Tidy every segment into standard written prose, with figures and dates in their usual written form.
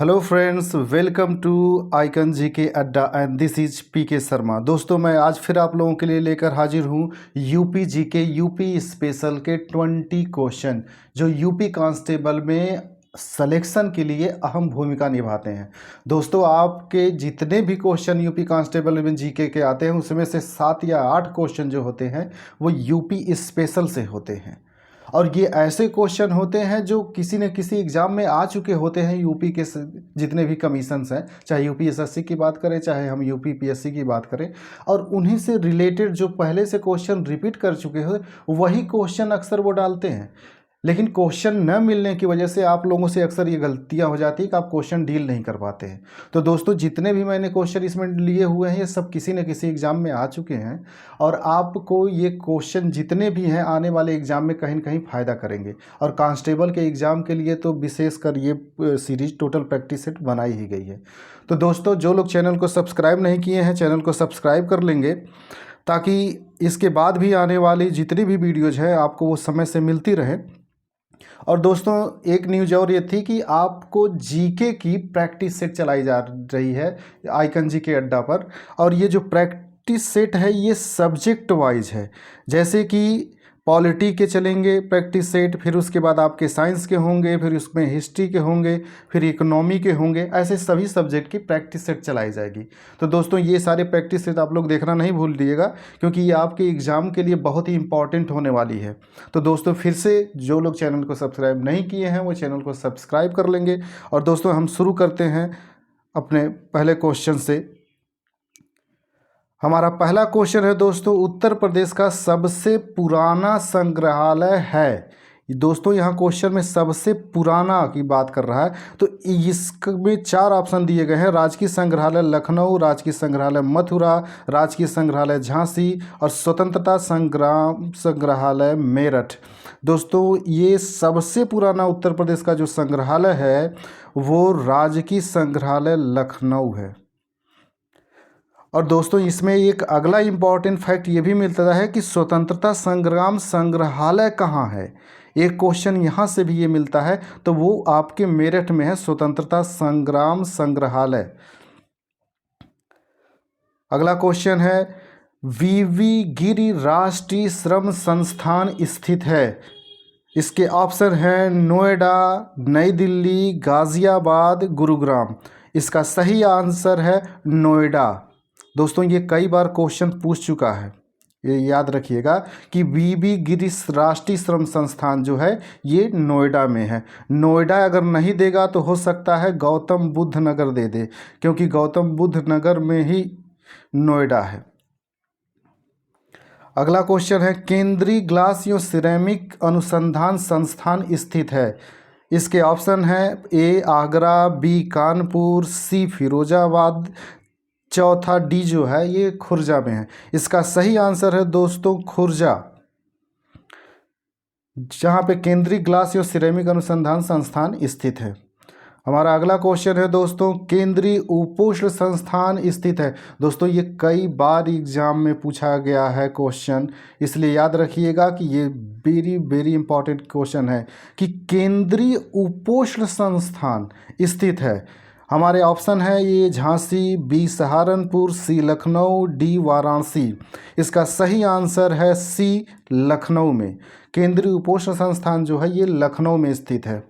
Hello friends, welcome to icon G K अड्डा and this is P के शर्मा। दोस्तों, मैं आज फिर आप लोगों के लिए लेकर हाजिर हूँ यूपी जी के यूपी स्पेशल के 20 क्वेश्चन जो यूपी कांस्टेबल में सिलेक्शन के लिए अहम भूमिका निभाते हैं। दोस्तों, आपके जितने भी क्वेश्चन यूपी कांस्टेबल में जीके के आते हैं उसमें से 7 या 8 क्वेश्चन जो होते हैं वो यूपी स्पेशल से होते हैं। और ये ऐसे क्वेश्चन होते हैं जो किसी न किसी एग्ज़ाम में आ चुके होते हैं यूपी के जितने भी कमीशंस हैं, चाहे यूपी एसएससी की बात करें चाहे हम यूपी पीएससी की बात करें, और उन्हीं से रिलेटेड जो पहले से क्वेश्चन रिपीट कर चुके हैं वही क्वेश्चन अक्सर वो डालते हैं। लेकिन क्वेश्चन न मिलने की वजह से आप लोगों से अक्सर ये गलतियां हो जाती है कि आप क्वेश्चन डील नहीं कर पाते हैं। तो दोस्तों, जितने भी मैंने क्वेश्चन इसमें लिए हुए हैं ये सब किसी न किसी एग्ज़ाम में आ चुके हैं और आपको ये क्वेश्चन जितने भी हैं आने वाले एग्ज़ाम में कहीं न कहीं फ़ायदा करेंगे। और कांस्टेबल के एग्ज़ाम के लिए तो विशेषकर ये सीरीज टोटल प्रैक्टिस सेट बनाई ही गई है। तो दोस्तों, जो लोग चैनल को सब्सक्राइब नहीं किए हैं चैनल को सब्सक्राइब कर लेंगे ताकि इसके बाद भी आने वाली जितनी भी वीडियोज़ हैं आपको वो समय से मिलती रहे। और दोस्तों, एक न्यूज़ और ये थी कि आपको जीके की प्रैक्टिस सेट चलाई जा रही है आइकन जी के अड्डा पर। और ये जो प्रैक्टिस सेट है ये सब्जेक्ट वाइज है, जैसे कि पॉलिटी के चलेंगे प्रैक्टिस सेट, फिर उसके बाद आपके साइंस के होंगे, फिर उसमें हिस्ट्री के होंगे, फिर इकोनॉमी के होंगे, ऐसे सभी सब्जेक्ट की प्रैक्टिस सेट चलाई जाएगी। तो दोस्तों, ये सारे प्रैक्टिस सेट आप लोग देखना नहीं भूल दिएगा क्योंकि ये आपके एग्ज़ाम के लिए बहुत ही इंपॉर्टेंट होने वाली है। तो दोस्तों, फिर से जो लोग चैनल को सब्सक्राइब नहीं किए हैं वो चैनल को सब्सक्राइब कर लेंगे। और दोस्तों, हम शुरू करते हैं अपने पहले क्वेश्चन से। हमारा पहला क्वेश्चन है दोस्तों, उत्तर प्रदेश का सबसे पुराना संग्रहालय है। दोस्तों, यहाँ क्वेश्चन में सबसे पुराना की बात कर रहा है, तो इसमें 4 ऑप्शन दिए गए हैं। राजकीय संग्रहालय लखनऊ, राजकीय संग्रहालय मथुरा, राजकीय संग्रहालय झांसी और स्वतंत्रता संग्राम संग्रहालय मेरठ। दोस्तों, ये सबसे पुराना उत्तर प्रदेश का जो संग्रहालय है वो राजकीय संग्रहालय लखनऊ है। और दोस्तों, इसमें एक अगला इम्पॉर्टेंट फैक्ट ये भी मिलता है कि स्वतंत्रता संग्राम संग्रहालय कहाँ है। एक क्वेश्चन यहाँ से भी ये मिलता है, तो वो आपके मेरठ में है स्वतंत्रता संग्राम संग्रहालय। अगला क्वेश्चन है, वीवी गिरि राष्ट्रीय श्रम संस्थान स्थित है। इसके ऑप्शन हैं नोएडा, नई दिल्ली, गाज़ियाबाद, गुरुग्राम। इसका सही आंसर है नोएडा। दोस्तों, ये कई बार क्वेश्चन पूछ चुका है, ये याद रखिएगा कि वीवी गिरि राष्ट्रीय श्रम संस्थान जो है ये नोएडा में है। नोएडा अगर नहीं देगा तो हो सकता है गौतम बुद्ध नगर दे दे, क्योंकि गौतम बुद्ध नगर में ही नोएडा है। अगला क्वेश्चन है, केंद्रीय ग्लास एवं सिरेमिक अनुसंधान संस्थान स्थित है। इसके ऑप्शन है ए आगरा, बी कानपुर, सी फिरोजाबाद, चौथा डी जो है ये खुर्जा में है। इसका सही आंसर है दोस्तों खुर्जा, जहाँ पे केंद्रीय ग्लास एवं सिरेमिक अनुसंधान संस्थान स्थित है। हमारा अगला क्वेश्चन है दोस्तों, केंद्रीय उपोष्ण संस्थान स्थित है। दोस्तों, ये कई बार एग्जाम में पूछा गया है क्वेश्चन, इसलिए याद रखिएगा कि ये वेरी वेरी इंपॉर्टेंट क्वेश्चन है कि केंद्रीय उपोष्ण संस्थान स्थित है। हमारे ऑप्शन है ये झांसी, बी सहारनपुर, सी लखनऊ, डी वाराणसी। इसका सही आंसर है सी लखनऊ में। केंद्रीय उपोष्ण संस्थान जो है ये लखनऊ में स्थित है।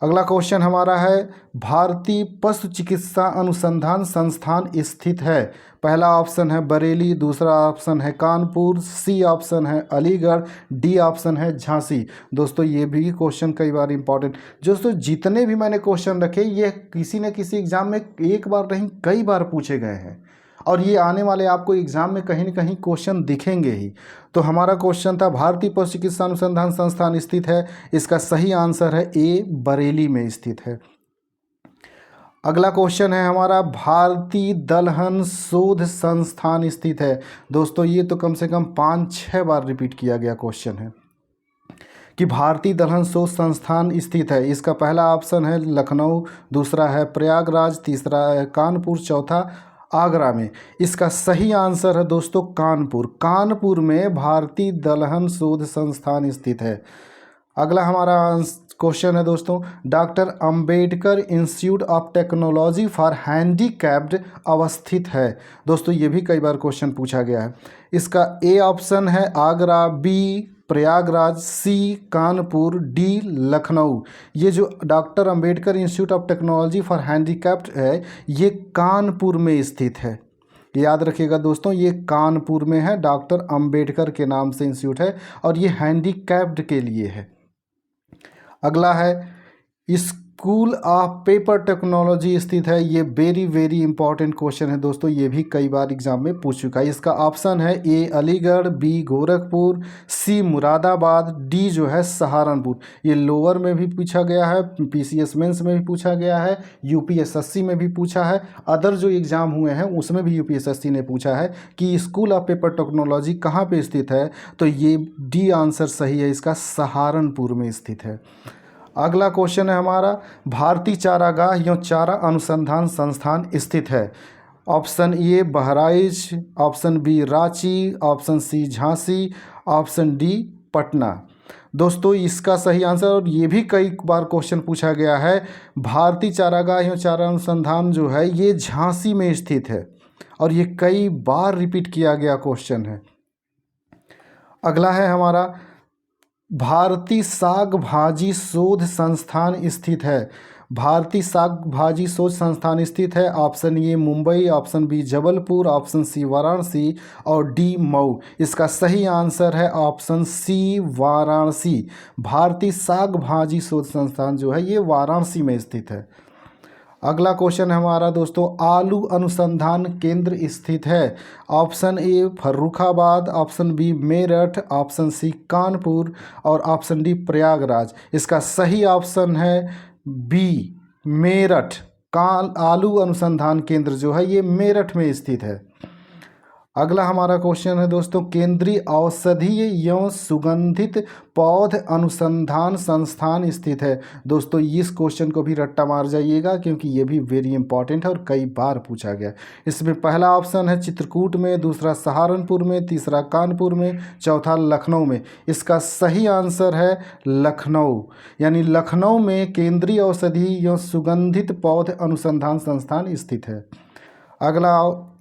अगला क्वेश्चन हमारा है, भारतीय पशु चिकित्सा अनुसंधान संस्थान स्थित है। पहला ऑप्शन है बरेली, दूसरा ऑप्शन है कानपुर, सी ऑप्शन है अलीगढ़, डी ऑप्शन है झांसी। दोस्तों, ये भी क्वेश्चन कई बार इंपॉर्टेंट, दोस्तों जितने भी मैंने क्वेश्चन रखे ये किसी न किसी एग्जाम में एक बार नहीं कई बार पूछे गए हैं और ये आने वाले आपको एग्जाम में कहीं न कहीं क्वेश्चन दिखेंगे ही। तो हमारा क्वेश्चन था भारतीय पशु चिकित्सा अनुसंधान संस्थान स्थित है। इसका सही आंसर है ए बरेली में स्थित है। अगला क्वेश्चन है हमारा, भारतीय दलहन शोध संस्थान स्थित है। दोस्तों, ये तो कम से कम 5-6 बार रिपीट किया गया क्वेश्चन है कि भारतीय दलहन शोध संस्थान स्थित है। इसका पहला ऑप्शन है लखनऊ, दूसरा है प्रयागराज, तीसरा है कानपुर, चौथा आगरा में। इसका सही आंसर है दोस्तों कानपुर। कानपुर में भारतीय दलहन शोध संस्थान स्थित है। अगला हमारा क्वेश्चन है दोस्तों, doctor Ambedkar institute of technology for handicapped अवस्थित है। दोस्तों ये भी कई बार क्वेश्चन पूछा गया है। इसका ए ऑप्शन है आगरा, बी प्रयागराज, सी कानपुर, डी लखनऊ। ये जो doctor Ambedkar institute of technology for handicapped है ये कानपुर में स्थित है। याद रखिएगा दोस्तों, ये कानपुर में है, डॉक्टर अंबेडकर के नाम से इंस्टीट्यूट है और ये हैंडीकैप्ड के लिए है। अगला है स्कूल ऑफ पेपर टेक्नोलॉजी स्थित है। ये वेरी वेरी इंपॉर्टेंट क्वेश्चन है दोस्तों, ये भी कई बार एग्जाम में पूछ चुका है। इसका ऑप्शन है ए अलीगढ़, बी गोरखपुर, सी मुरादाबाद, डी जो है सहारनपुर। ये लोअर में भी पूछा गया है, पीसीएस मेंस में भी पूछा गया है, यूपीएसएससी में भी पूछा है, अदर जो एग्ज़ाम हुए हैं उसमें भी यूपीएसएससी ने पूछा है कि स्कूल ऑफ पेपर टेक्नोलॉजी कहाँ पे स्थित है। तो ये डी आंसर सही है, इसका सहारनपुर में स्थित है। अगला क्वेश्चन है हमारा, भारतीय चारागाह एवं चारा अनुसंधान संस्थान स्थित है। Option A Bahraich, option B Ranchi, option C Jhansi, option D Patna. दोस्तों इसका सही आंसर, और ये भी कई बार क्वेश्चन पूछा गया है, भारतीय चारागाह एवं चारा अनुसंधान जो है ये झांसी में स्थित है और ये कई बार रिपीट किया गया क्वेश्चन है। अगला है हमारा, भारतीय साग भाजी शोध संस्थान स्थित है। भारतीय साग भाजी शोध संस्थान स्थित है। Option A Mumbai, option B Jabalpur, option C Varanasi और डी मऊ। इसका सही आंसर है ऑप्शन सी वाराणसी। भारतीय साग भाजी शोध संस्थान जो है ये वाराणसी में स्थित है। अगला क्वेश्चन है हमारा दोस्तों, आलू अनुसंधान केंद्र स्थित है। Option A Farrukhabad, option B Meerut, option C Kanpur और ऑप्शन डी प्रयागराज। इसका सही ऑप्शन है बी मेरठ। आलू अनुसंधान केंद्र जो है ये मेरठ में स्थित है। अगला हमारा क्वेश्चन है दोस्तों, केंद्रीय औषधीय एवं सुगंधित पौध अनुसंधान संस्थान स्थित है। दोस्तों इस क्वेश्चन को भी रट्टा मार जाइएगा क्योंकि ये भी वेरी इंपॉर्टेंट है और कई बार पूछा गया। इसमें पहला ऑप्शन है चित्रकूट में, दूसरा सहारनपुर में, तीसरा कानपुर में, चौथा लखनऊ में। इसका सही आंसर है लखनऊ, यानी लखनऊ में केंद्रीय औषधीय एवं सुगंधित पौध अनुसंधान संस्थान स्थित है। अगला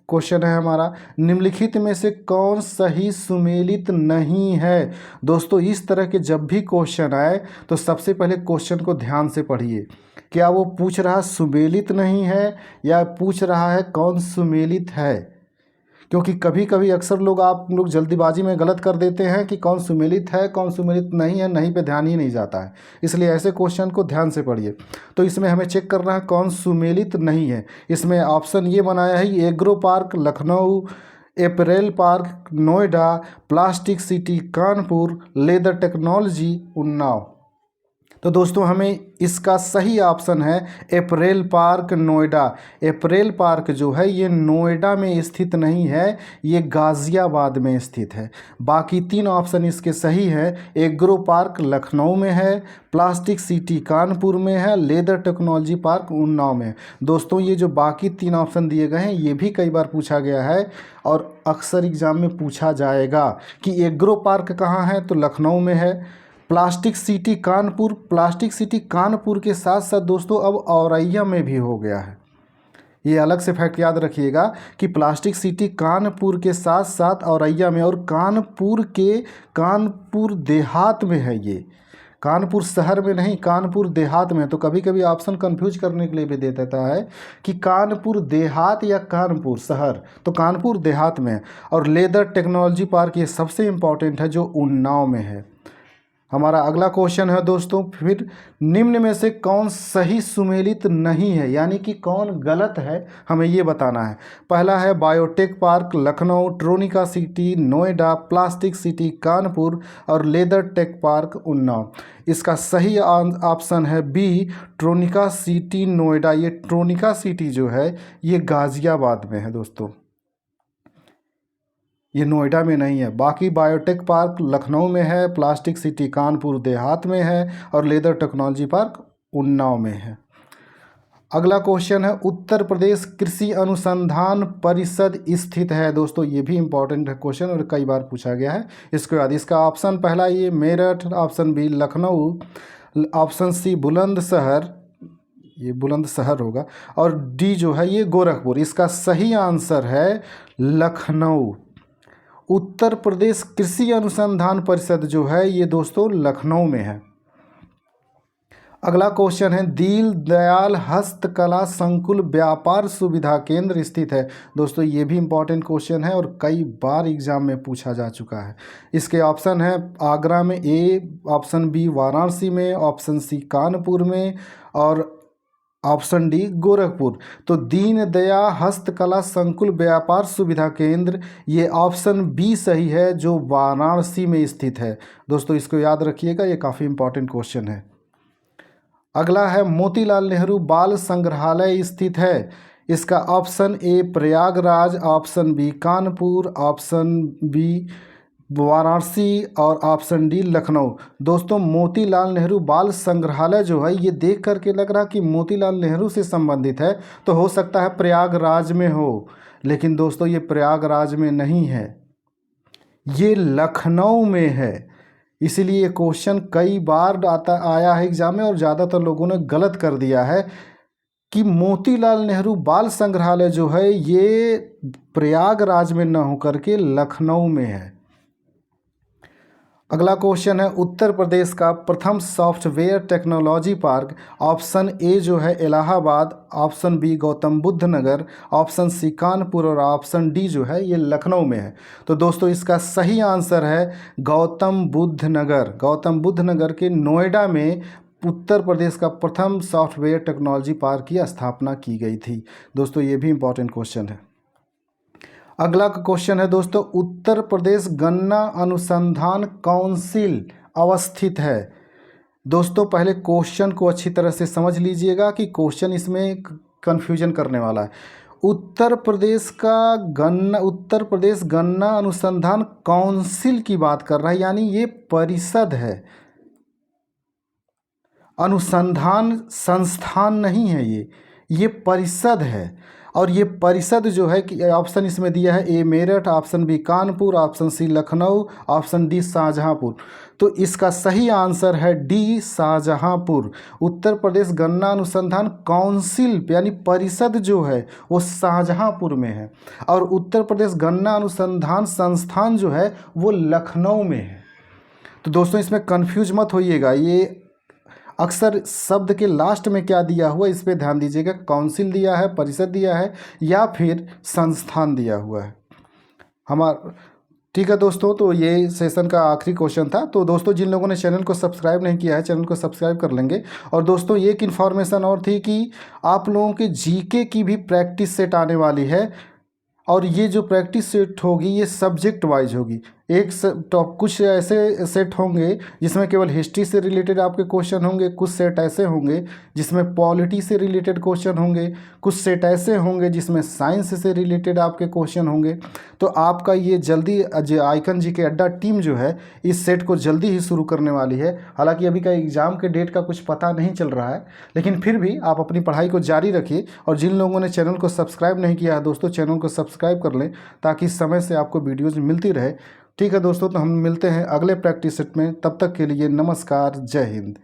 क्वेश्चन है हमारा, निम्नलिखित में से कौन सही सुमेलित नहीं है। दोस्तों इस तरह के जब भी क्वेश्चन आए तो सबसे पहले क्वेश्चन को ध्यान से पढ़िए। क्या वो पूछ रहा सुमेलित नहीं है या पूछ रहा है कौन सुमेलित है, क्योंकि कभी कभी अक्सर आप लोग जल्दीबाजी में गलत कर देते हैं कि कौन सुमेलित है कौन सुमेलित नहीं है, नहीं पे ध्यान ही नहीं जाता है। इसलिए ऐसे क्वेश्चन को ध्यान से पढ़िए। तो इसमें हमें चेक करना है कौन सुमेलित नहीं है। इसमें ऑप्शन ये बनाया है, agro park Lucknow, apparel park Noida, plastic city Kanpur, leather technology Unnao. तो दोस्तों हमें इसका सही ऑप्शन है apparel park Noida. Apparel park जो है ये नोएडा में स्थित नहीं है, ये गाज़ियाबाद में स्थित है। बाकी तीन ऑप्शन इसके सही हैं। एग्रो पार्क लखनऊ में है, प्लास्टिक सिटी कानपुर में है, लेदर टेक्नोलॉजी पार्क उन्नाव में। दोस्तों ये जो बाकी तीन ऑप्शन दिए गए हैं ये भी कई बार पूछा गया है और अक्सर एग्जाम में पूछा जाएगा कि एग्रो पार्क कहाँ है, तो लखनऊ में है। Plastic city Kanpur, plastic city Kanpur के साथ साथ दोस्तों अब औरैया में भी हो गया है। ये अलग से फैक्ट याद रखिएगा कि प्लास्टिक सिटी कानपुर के साथ साथ औरैया में, और कानपुर देहात में है। ये कानपुर शहर में नहीं, कानपुर देहात में। तो कभी कभी ऑप्शन कंफ्यूज करने के लिए भी दे देता है कि कानपुर देहात या कानपुर शहर, तो कानपुर देहात में। और लेदर टेक्नोलॉजी पार्क ये सबसे इम्पॉर्टेंट है जो उन्नाव में है। हमारा अगला क्वेश्चन है दोस्तों, फिर निम्न में से कौन सही सुमेलित नहीं है, यानी कि कौन गलत है हमें ये बताना है। पहला है biotech park Lucknow, Tronica city Noida, plastic city Kanpur और लेदर टेक पार्क उन्नाव। इसका सही ऑप्शन है बी ट्रोनिका सिटी नोएडा। ये ट्रोनिका सिटी जो है ये गाज़ियाबाद में है दोस्तों, ये नोएडा में नहीं है। बाकी बायोटेक पार्क लखनऊ में है, प्लास्टिक सिटी कानपुर देहात में है और लेदर टेक्नोलॉजी पार्क उन्नाव में है। अगला क्वेश्चन है उत्तर प्रदेश कृषि अनुसंधान परिषद स्थित है। दोस्तों ये भी इंपॉर्टेंट है क्वेश्चन और कई बार पूछा गया है। इसके बाद इसका ऑप्शन पहला ये Meerut, option B Lucknow, option C Bulandshahr, ये बुलंदशहर होगा, और डी जो है ये गोरखपुर। इसका सही आंसर है लखनऊ। उत्तर प्रदेश कृषि अनुसंधान परिषद जो है ये दोस्तों लखनऊ में है। अगला क्वेश्चन है दीन दयाल हस्तकला संकुल व्यापार सुविधा केंद्र स्थित है। दोस्तों ये भी इंपॉर्टेंट क्वेश्चन है और कई बार एग्जाम में पूछा जा चुका है। इसके ऑप्शन है आगरा में ए, ऑप्शन बी वाराणसी में, ऑप्शन सी कानपुर में, और ऑप्शन डी गोरखपुर। तो दीन दयाल हस्तकला संकुल व्यापार सुविधा केंद्र, ये ऑप्शन बी सही है जो वाराणसी में स्थित है। दोस्तों इसको याद रखिएगा, ये काफ़ी इंपॉर्टेंट क्वेश्चन है। अगला है मोतीलाल नेहरू बाल संग्रहालय स्थित है। इसका option A Prayagraj, option B Kanpur, option B Varanasi और ऑप्शन डी लखनऊ। दोस्तों मोतीलाल नेहरू बाल संग्रहालय जो है ये देख करके लग रहा कि मोतीलाल नेहरू से संबंधित है, तो हो सकता है प्रयागराज में हो, लेकिन दोस्तों ये प्रयागराज में नहीं है, ये लखनऊ में है। इसीलिए ये क्वेश्चन कई बार आया है एग्जाम में और ज़्यादातर लोगों ने गलत कर दिया है कि मोतीलाल नेहरू बाल संग्रहालय जो है ये प्रयागराज में न होकर के लखनऊ में है। अगला क्वेश्चन है उत्तर प्रदेश का प्रथम software technology park, option A जो है इलाहाबाद, ऑप्शन बी गौतम बुद्ध नगर, ऑप्शन सी कानपुर और ऑप्शन डी जो है ये लखनऊ में है। तो दोस्तों इसका सही आंसर है गौतम बुद्ध नगर। गौतम बुद्ध नगर के नोएडा में उत्तर प्रदेश का प्रथम सॉफ्टवेयर टेक्नोलॉजी पार्क की स्थापना की गई थी। दोस्तों ये भी इंपॉर्टेंट क्वेश्चन है। अगला क्वेश्चन है दोस्तों उत्तर प्रदेश गन्ना अनुसंधान काउंसिल अवस्थित है। दोस्तों पहले क्वेश्चन को अच्छी तरह से समझ लीजिएगा कि क्वेश्चन इसमें कंफ्यूजन करने वाला है। उत्तर प्रदेश गन्ना अनुसंधान काउंसिल की बात कर रहा है, यानी ये परिषद है, अनुसंधान संस्थान नहीं है, ये परिषद है। और ये परिषद जो है कि ऑप्शन इसमें दिया है A Meerut, option B Kanpur, option C Lucknow, option D Shahjahanpur. तो इसका सही आंसर है डी शाहजहांपुर। उत्तर प्रदेश गन्ना अनुसंधान काउंसिल यानी परिषद जो है वो शाहजहांपुर में है, और उत्तर प्रदेश गन्ना अनुसंधान संस्थान जो है वो लखनऊ में है। तो दोस्तों इसमें कन्फ्यूज मत होइएगा, ये अक्सर शब्द के लास्ट में क्या दिया हुआ इस पर ध्यान दीजिएगा, काउंसिल दिया है, परिषद दिया है या फिर संस्थान दिया हुआ है ठीक है दोस्तों। तो ये सेशन का आखिरी क्वेश्चन था। तो दोस्तों जिन लोगों ने चैनल को सब्सक्राइब नहीं किया है चैनल को सब्सक्राइब कर लेंगे। और दोस्तों एक इन्फॉर्मेशन और थी कि आप लोगों के जीके की भी प्रैक्टिस सेट आने वाली है, और ये जो प्रैक्टिस सेट होगी ये सब्जेक्ट वाइज होगी। कुछ ऐसे सेट होंगे जिसमें केवल हिस्ट्री से रिलेटेड आपके क्वेश्चन होंगे, कुछ सेट ऐसे होंगे जिसमें पॉलिटी से रिलेटेड क्वेश्चन होंगे, कुछ सेट ऐसे होंगे जिसमें साइंस से रिलेटेड आपके क्वेश्चन होंगे। तो आपका ये जल्दी आइकन जीके अड्डा टीम जो है इस सेट को जल्दी ही शुरू करने वाली है। हालांकि अभी का एग्ज़ाम के डेट का कुछ पता नहीं चल रहा है, लेकिन फिर भी आप अपनी पढ़ाई को जारी रखिए। और जिन लोगों ने चैनल को सब्सक्राइब नहीं किया है दोस्तों चैनल को सब्सक्राइब कर लें ताकि समय से आपको वीडियोज़ मिलती रहे। ठीक है दोस्तों, तो हम मिलते हैं अगले प्रैक्टिस सेट में। तब तक के लिए नमस्कार, जय हिंद।